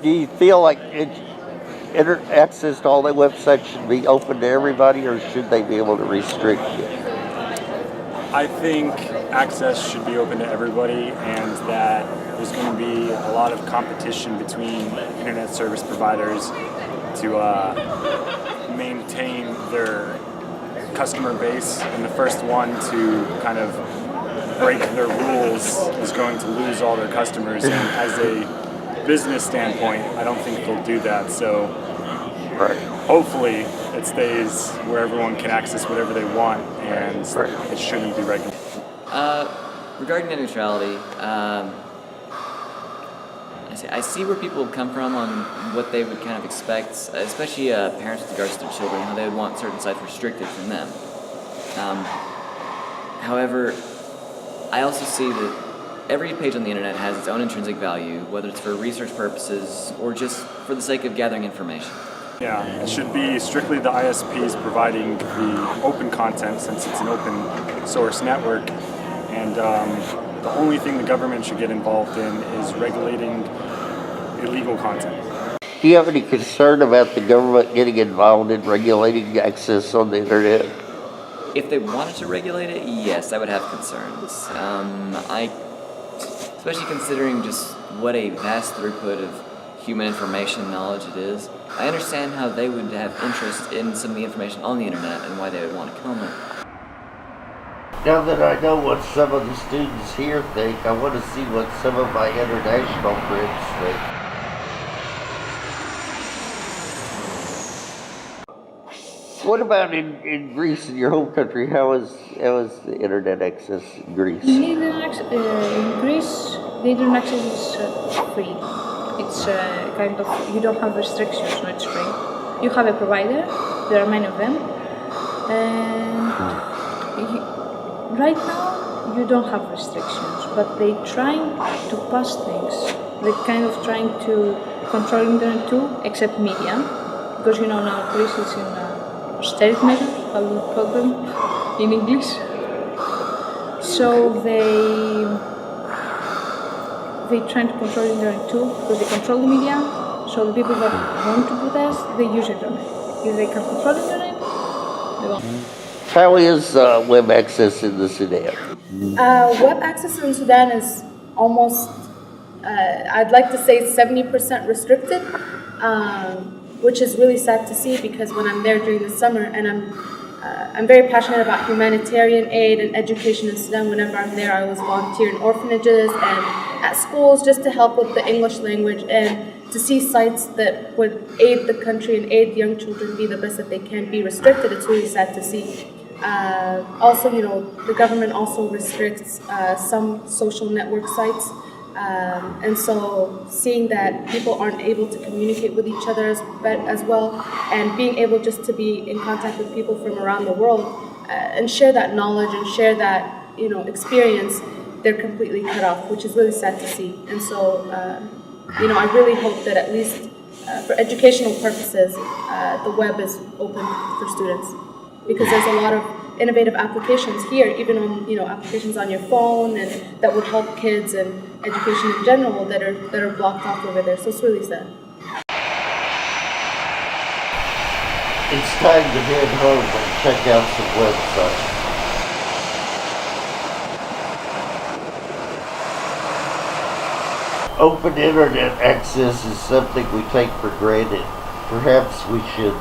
Do you feel like access to all the websites should be open to everybody, or should they be able to restrict it? I think access should be open to everybody, and that there's going to be a lot of competition between internet service providers to maintain their customer base, and the first one to kind of break their rules is going to lose all their customers. And as a business standpoint, I don't think they'll do that. So hopefully it stays where everyone can access whatever they want, and it shouldn't be regulated. Regarding net neutrality, I see where people come from on what they would kind of expect, especially parents with regards to their children, how they would want certain sites restricted from them. However, I also see that every page on the internet has its own intrinsic value, whether it's for research purposes or just for the sake of gathering information. Yeah, it should be strictly the ISPs providing the open content, since it's an open source network, and the only thing the government should get involved in is regulating illegal content. Do you have any concern about the government getting involved in regulating access on the internet? If they wanted to regulate it, yes, I would have concerns. Especially considering just what a vast throughput of human information knowledge it is. I understand how they would have interest in some of the information on the internet and why they would want to comment. Now that I know what some of the students here think, I want to see what some of my international friends think. What about in Greece, in your home country? How is the internet access in Greece? In Greece, the internet access is free. It's kind of, you don't have restrictions, no, it's free. You have a provider, there are many of them, and right now you don't have restrictions, but they're trying to pass things. They're kind of trying to control internet too, except media, because now Greece is in austerity measures, how we call them in English. So they're trying to control the internet too, because they control the media. So the people that want to protest, they use internet. If they can control the internet, they won't. How is web access in the Sudan? Web access in Sudan is almost, I'd like to say 70% restricted, which is really sad to see, because when I'm there during the summer, and I'm very passionate about humanitarian aid and education in Sudan. Whenever I'm there, I always volunteer in orphanages and at schools just to help with the English language, and to see sites that would aid the country and aid young children be the best that they can be restricted. It's really sad to see. Also, the government also restricts some social network sites. And so seeing that people aren't able to communicate with each other as well, and being able just to be in contact with people from around the world and share that knowledge and share that experience, they're completely cut off, which is really sad to see. And so I really hope that at least for educational purposes, the web is open for students, because there's a lot of innovative applications here, even on applications on your phone, and that would help kids and education in general that are blocked off over there. So it's really sad. It's time to head home and check out some websites. Open internet access is something we take for granted. Perhaps we should